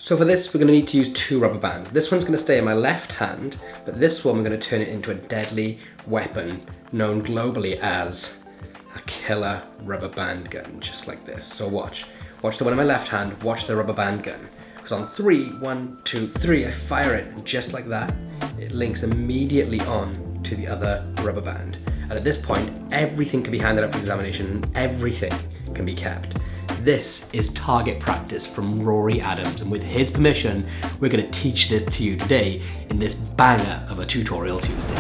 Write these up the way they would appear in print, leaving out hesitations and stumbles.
So for this, we're going to need to use 2 rubber bands. This one's going to stay in my left hand, but this one we're going to turn it into a deadly weapon known globally as a killer rubber band gun, just like this. So watch. Watch the one in my left hand, watch the rubber band gun. Because on 3, 1, 2, 3, I fire it, and just like that, it links immediately on to the other rubber band. And at this point, everything can be handed up for examination, and everything can be kept. This is target practice from Rory Adams, and with his permission, we're going to teach this to you today in this banger of a Tutorial Tuesday.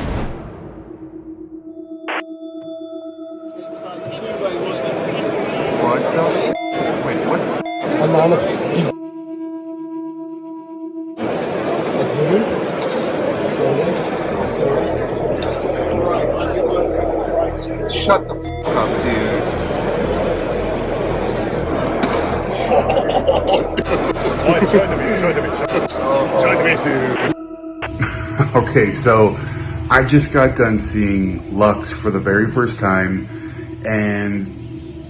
What the f? Wait, what the f? Shut the f up, dude. Okay, so I just got done seeing Lux for the very first time, and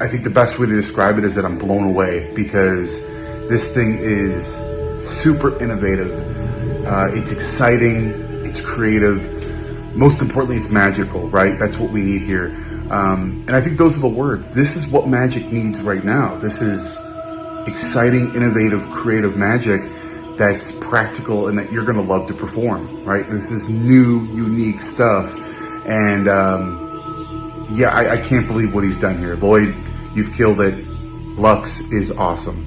I think the best way to describe it is that I'm blown away because this thing is super innovative. It's exciting, it's creative, most importantly, it's magical, right? That's what we need here. And I think those are the words. This is what magic needs right now. This is exciting, innovative, creative magic that's practical and that you're gonna love to perform, right? This is new, unique stuff. And yeah, I can't believe what he's done here. Lloyd, you've killed it. Lux is awesome.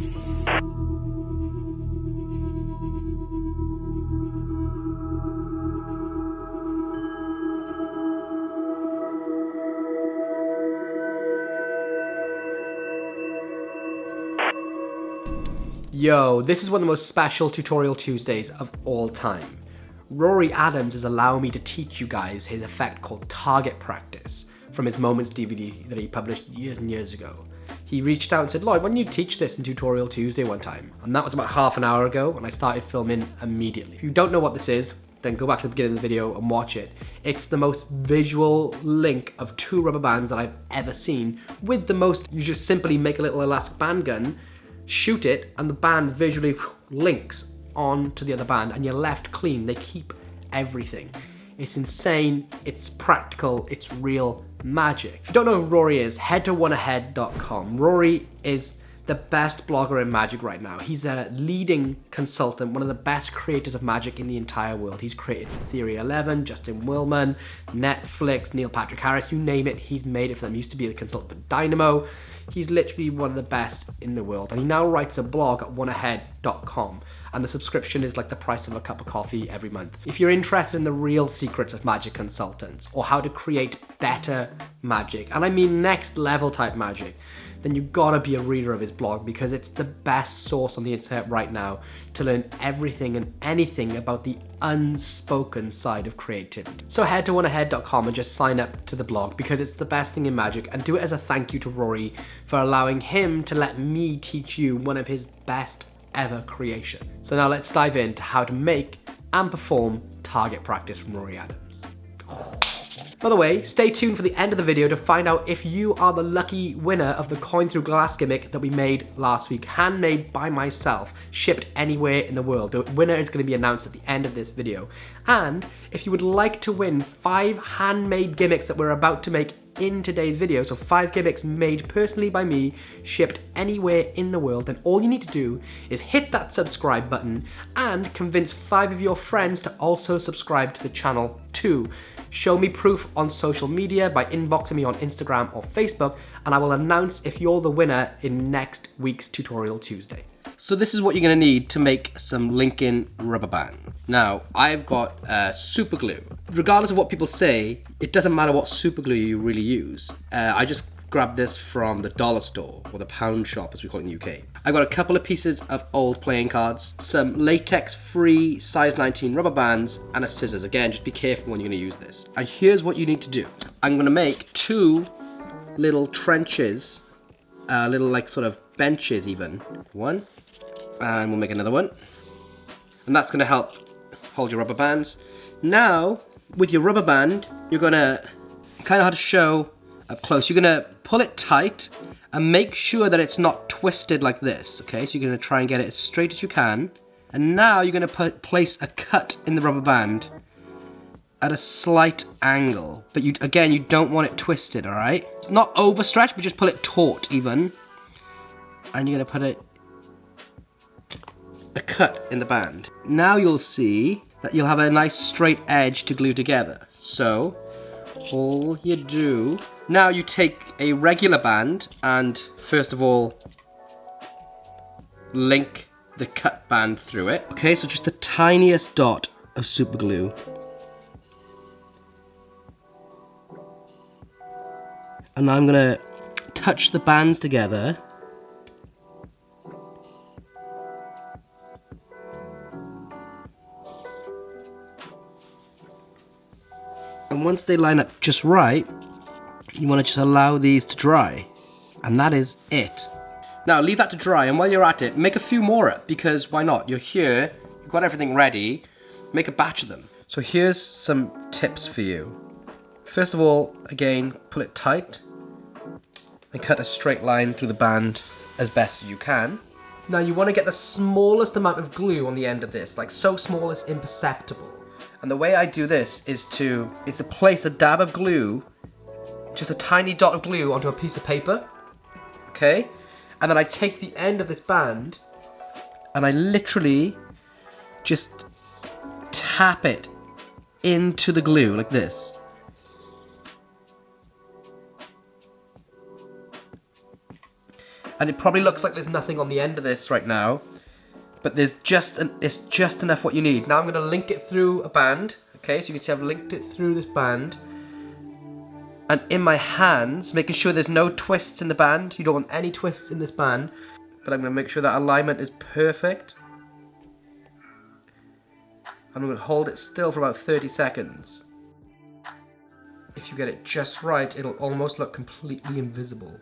Yo, this is one of the most special Tutorial Tuesdays of all time. Rory Adams is allowing me to teach you guys his effect called target practice from his Moments DVD that he published years and years ago. He reached out and said, Lloyd, why don't you teach this in Tutorial Tuesday one time? And that was about half an hour ago, and I started filming immediately. If you don't know what this is, then go back to the beginning of the video and watch it. It's the most visual link of 2 rubber bands that I've ever seen with the most, you just simply make a little elastic band gun, shoot it, and the band visually links on to the other band, and you're left clean. They keep everything. It's insane, it's practical, it's real magic. If you don't know who Rory is, head to oneahead.com. Rory is the best blogger in magic right now. He's a leading consultant, one of the best creators of magic in the entire world. He's created for Theory 11, Justin Willman, Netflix, Neil Patrick Harris, you name it, he's made it for them. He used to be a consultant for Dynamo. He's literally one of the best in the world, and he now writes a blog at oneahead.com, and the subscription is like the price of a cup of coffee every month. If you're interested in the real secrets of magic consultants, or how to create better magic, and I mean next level type magic, then you gotta be a reader of his blog, because it's the best source on the internet right now to learn everything and anything about the unspoken side of creativity. So head to oneahead.com and just sign up to the blog, because it's the best thing in magic, and do it as a thank you to Rory for allowing him to let me teach you one of his best ever creations. So now let's dive into how to make and perform target practice from Rory Adams. By the way, stay tuned for the end of the video to find out if you are the lucky winner of the coin through glass gimmick that we made last week, handmade by myself, shipped anywhere in the world. The winner is going to be announced at the end of this video. And if you would like to win 5 handmade gimmicks that we're about to make in today's video, so 5 gimmicks made personally by me, shipped anywhere in the world, then all you need to do is hit that subscribe button and convince 5 of your friends to also subscribe to the channel too. Show me proof on social media by inboxing me on Instagram or Facebook, and I will announce if you're the winner in next week's Tutorial Tuesday. So this is what you're going to need to make some Lincoln rubber band. Now, I've got super glue. Regardless of what people say, it doesn't matter what super glue you really use. I just grabbed this from the dollar store, or the pound shop as we call it in the UK. I got a couple of pieces of old playing cards, some latex-free size 19 rubber bands, and a scissors. Again, just be careful when you're going to use this. And here's what you need to do. I'm going to make 2 little trenches, little like sort of benches even. One, and we'll make another one. And that's going to help hold your rubber bands. Now, with your rubber band, you're going to kind of have to show up close. You're going to pull it tight and make sure that it's not twisted like this, okay? So you're going to try and get it as straight as you can, And now you're going to place a cut in the rubber band at a slight angle. But you don't want it twisted, all right? Not overstretched, but just pull it taut even. And you're going to put a cut in the band. Now you'll see that you'll have a nice straight edge to glue together. So all you do, now you take a regular band and first of all link the cut band through it. Okay, so just the tiniest dot of super glue. And I'm gonna touch the bands together. And once they line up just right, you want to just allow these to dry. And that is it. Now leave that to dry, and while you're at it, make a few more up, because why not? You're here, you've got everything ready, make a batch of them. So here's some tips for you. First of all, again, pull it tight and cut a straight line through the band as best as you can. Now you want to get the smallest amount of glue on the end of this, like so small it's imperceptible. And the way I do this is to place a dab of glue, just a tiny dot of glue onto a piece of paper, okay? And then I take the end of this band and I literally just tap it into the glue like this. And it probably looks like there's nothing on the end of this right now, but it's just enough what you need. Now I'm going to link it through a band, okay? So you can see I've linked it through this band. And in my hands, making sure there's no twists in the band. You don't want any twists in this band. But I'm going to make sure that alignment is perfect. I'm going to hold it still for about 30 seconds. If you get it just right, it'll almost look completely invisible.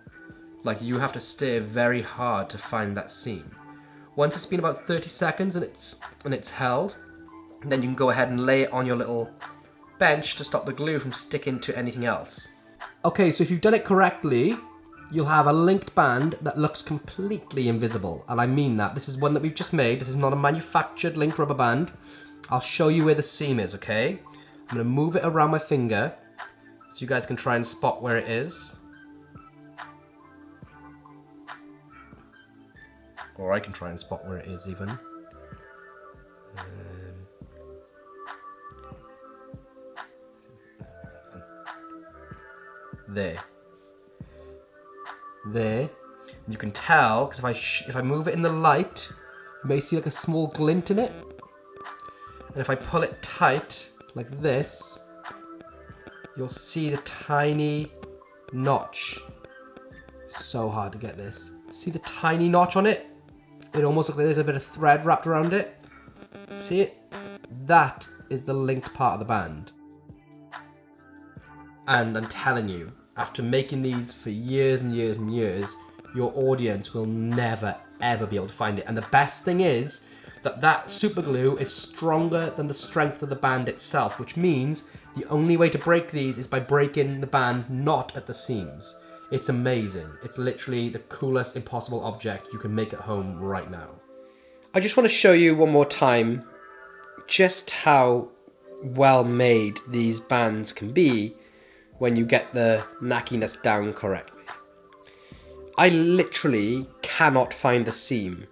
Like you have to stare very hard to find that seam. Once it's been about 30 seconds and it's held, then you can go ahead and lay it on your little bench to stop the glue from sticking to anything else. Okay, so if you've done it correctly, you'll have a linked band that looks completely invisible. And I mean that. This is one that we've just made. This is not a manufactured linked rubber band. I'll show you where the seam is, okay? I'm going to move it around my finger so you guys can try and spot where it is. Or I can try and spot where it is even. There. You can tell, because if I move it in the light, you may see like a small glint in it. And if I pull it tight, like this, you'll see the tiny notch. So hard to get this. See the tiny notch on it? It almost looks like there's a bit of thread wrapped around it. See it? That is the linked part of the band. And I'm telling you, after making these for years and years and years, your audience will never ever be able to find it. And the best thing is that super glue is stronger than the strength of the band itself, which means the only way to break these is by breaking the band not at the seams. It's amazing. It's literally the coolest impossible object you can make at home right now. I just want to show you one more time just how well made these bands can be when you get the knackiness down correctly. I literally cannot find the seam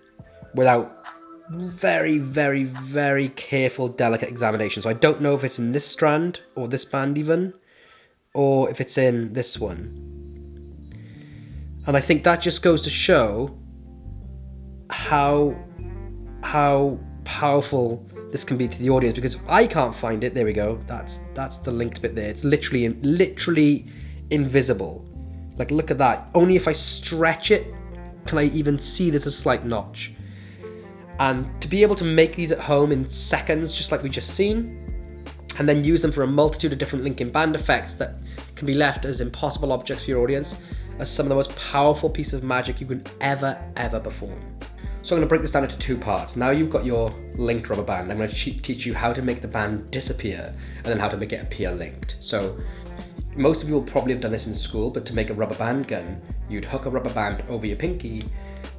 without very, very, very careful, delicate examination. So I don't know if it's in this strand or this band even, or if it's in this one. And I think that just goes to show how powerful this can be to the audience, because if I can't find it, there we go, that's the linked bit there. It's literally invisible. Like, look at that. Only if I stretch it can I even see there's a slight notch. And to be able to make these at home in seconds, just like we just seen, and then use them for a multitude of different linking band effects that can be left as impossible objects for your audience, are some of the most powerful pieces of magic you can ever perform. So I'm going to break this down into two parts. Now you've got your linked rubber band. I'm going to teach you how to make the band disappear and then how to make it appear linked. So most of you will probably have done this in school, but to make a rubber band gun, you'd hook a rubber band over your pinky,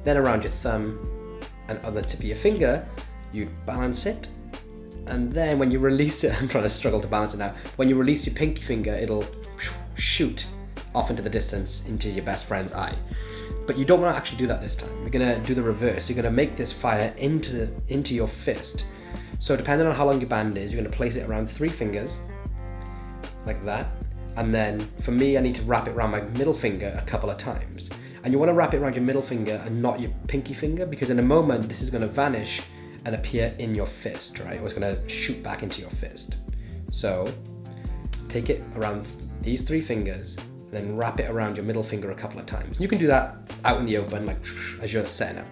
then around your thumb and on the tip of your finger, you'd balance it, and then when you release it, I'm trying to struggle to balance it now, when you release your pinky finger, it'll shoot off into the distance into your best friend's eye. But you don't want to actually do that this time. You're going to do the reverse. You're going to make this fire into your fist. So depending on how long your band is, you're going to place it around 3 fingers, like that. And then for me, I need to wrap it around my middle finger a couple of times. And you want to wrap it around your middle finger and not your pinky finger, because in a moment, this is going to vanish and appear in your fist, right? Or it's going to shoot back into your fist. So take it around these 3 fingers, and then wrap it around your middle finger a couple of times. You can do that out in the open, like as you're setting up.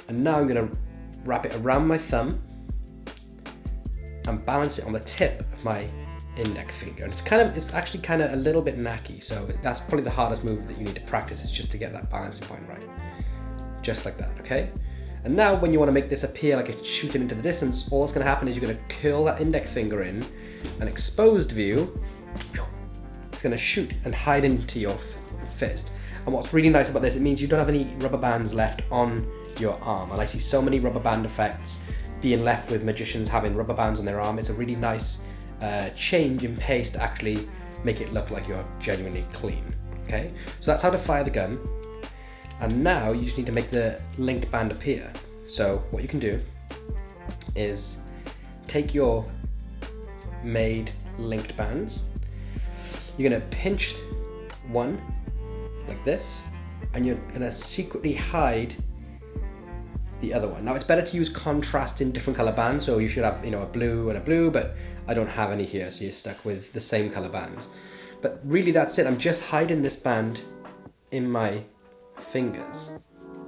And now I'm going to wrap it around my thumb and balance it on the tip of my index finger. And it's actually kind of a little bit knacky, so that's probably the hardest move that you need to practice, is just to get that balancing point right. Just like that, okay? And now when you want to make this appear like it's shooting into the distance, all that's going to happen is you're going to curl that index finger in an exposed view. It's going to shoot and hide into your fist. And what's really nice about this, it means you don't have any rubber bands left on your arm. And I see so many rubber band effects being left with magicians having rubber bands on their arm. It's a really nice change in pace to actually make it look like you're genuinely clean. Okay, so that's how to fire the gun. And now you just need to make the linked band appear. So what you can do is take your made linked bands. You're gonna pinch one like this, and you're gonna secretly hide the other one. Now it's better to use contrast in different color bands, so you should have, a blue and a blue, but I don't have any here, so you're stuck with the same color bands. But really that's it. I'm just hiding this band in my fingers,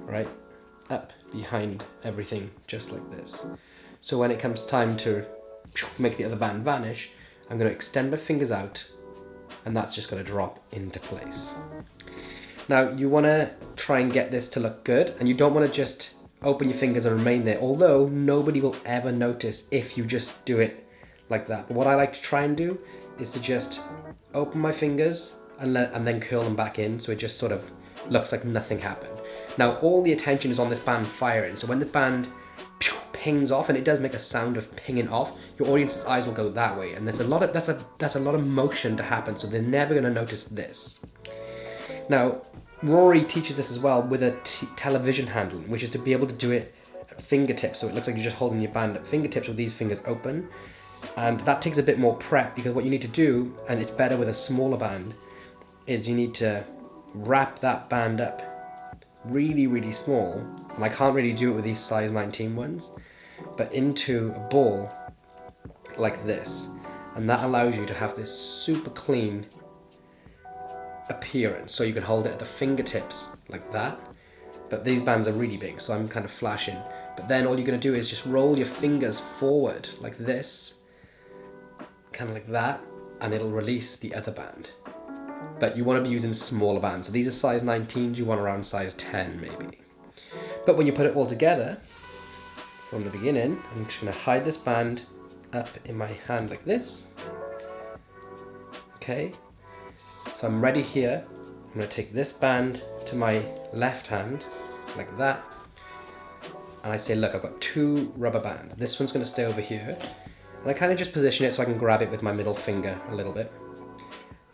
right up behind everything, just like this. So when it comes time to make the other band vanish, I'm going to extend my fingers out, and that's just going to drop into place. Now you want to try and get this to look good, and you don't want to just open your fingers and remain there, although nobody will ever notice if you just do it like that. But what I like to try and do is to just open my fingers and then curl them back in, so it just sort of looks like nothing happened. Now all the attention is on this band firing, so when the band pings off, and it does make a sound of pinging off, your audience's eyes will go that way, and that's a lot of motion to happen, so they're never going to notice this. Now Rory teaches this as well with a television handling, which is to be able to do it at fingertips, so it looks like you're just holding your band at fingertips with these fingers open. And that takes a bit more prep, because what you need to do, and it's better with a smaller band, is you need to wrap that band up really, really small, and I can't really do it with these size 19 ones, but into a ball like this, and that allows you to have this super clean appearance. So you can hold it at the fingertips like that, but these bands are really big, so I'm kind of flashing. But then all you're going to do is just roll your fingers forward like this, kind of like that, and it'll release the other band. But you want to be using smaller bands. So these are size 19s, you want around size 10 maybe. But when you put it all together, from the beginning, I'm just going to hide this band up in my hand like this. Okay, so I'm ready here. I'm going to take this band to my left hand, like that. And I say, look, I've got 2 rubber bands. This one's going to stay over here. And I kind of just position it so I can grab it with my middle finger a little bit.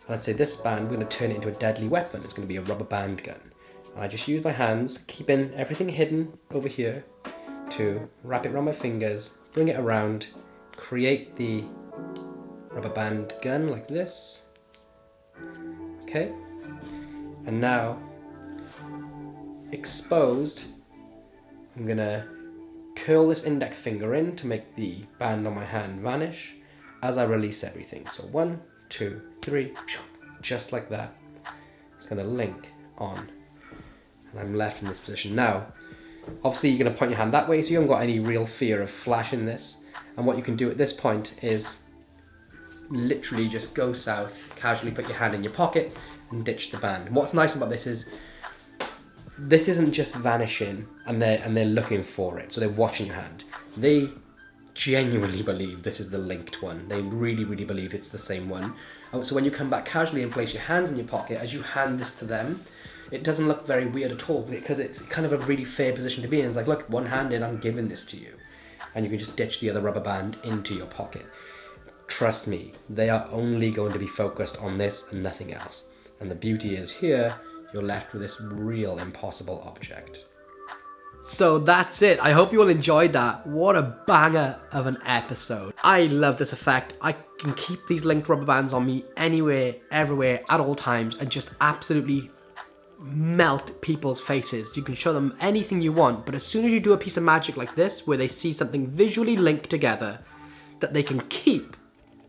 And I'd say this band, we're going to turn it into a deadly weapon. It's going to be a rubber band gun. And I just use my hands, keeping everything hidden over here, to wrap it around my fingers, bring it around, create the rubber band gun like this. Okay. And now, exposed, I'm going to curl this index finger in to make the band on my hand vanish as I release everything. So 1, 2, 3, just like that. It's going to link on, and I'm left in this position. Now, obviously you're going to point your hand that way, so you haven't got any real fear of flashing this. And what you can do at this point is literally just go south, casually put your hand in your pocket and ditch the band. And what's nice about this is this isn't just vanishing and they're looking for it, so they're watching your hand. They genuinely believe this is the linked one. They really, really believe it's the same one. So when you come back casually and place your hands in your pocket, as you hand this to them, it doesn't look very weird at all, because it's kind of a really fair position to be in. It's like, look, one-handed, I'm giving this to you. and you can just ditch the other rubber band into your pocket. Trust me, they are only going to be focused on this and nothing else. And the beauty is here, you're left with this real impossible object. So that's it. I hope you all enjoyed that. What a banger of an episode. I love this effect. I can keep these linked rubber bands on me anywhere, everywhere, at all times, and just absolutely melt people's faces. You can show them anything you want, but as soon as you do a piece of magic like this, where they see something visually linked together that they can keep,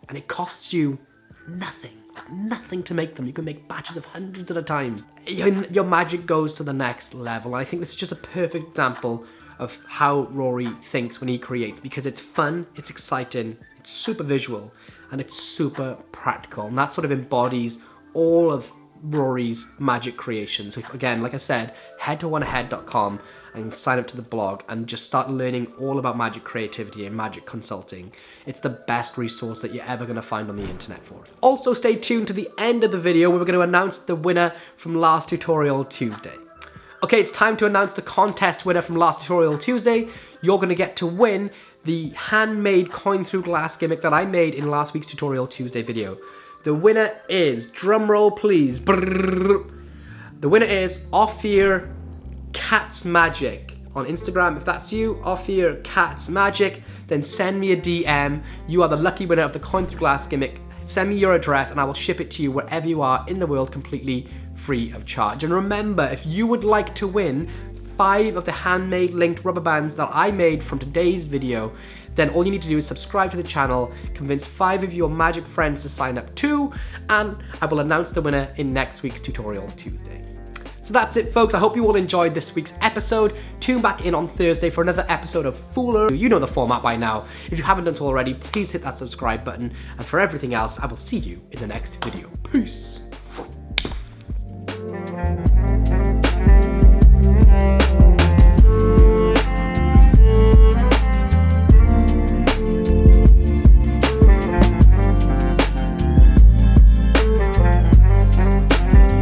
and it costs you nothing to make them. You can make batches of hundreds at a time. Your magic goes to the next level. And I think this is just a perfect example of how Rory thinks when he creates, because it's fun, it's exciting, it's super visual, and it's super practical. And that sort of embodies all of Rory's magic creation. So again, like I said, head to oneahead.com and sign up to the blog and just start learning all about magic creativity and magic consulting. It's the best resource that you're ever going to find on the internet for it. Also, stay tuned to the end of the video where we're going to announce the winner from last Tutorial Tuesday. Okay, it's time to announce the contest winner from last Tutorial Tuesday. You're going to get to win the handmade coin through glass gimmick that I made in last week's Tutorial Tuesday video. The winner is, drumroll please, brrr, the winner is Ophir Cat's Magic on Instagram. If that's you, Ophir Cat's Magic, then send me a DM. You are the lucky winner of the coin through glass gimmick. Send me your address and I will ship it to you wherever you are in the world, completely free of charge. And remember, if you would like to win 5 of the handmade linked rubber bands that I made from today's video, then all you need to do is subscribe to the channel, convince 5 of your magic friends to sign up too, and I will announce the winner in next week's Tutorial Tuesday. So that's it, folks. I hope you all enjoyed this week's episode. Tune back in on Thursday for another episode of Fooler. You know the format by now. If you haven't done so already, please hit that subscribe button. And for everything else, I will see you in the next video. Peace.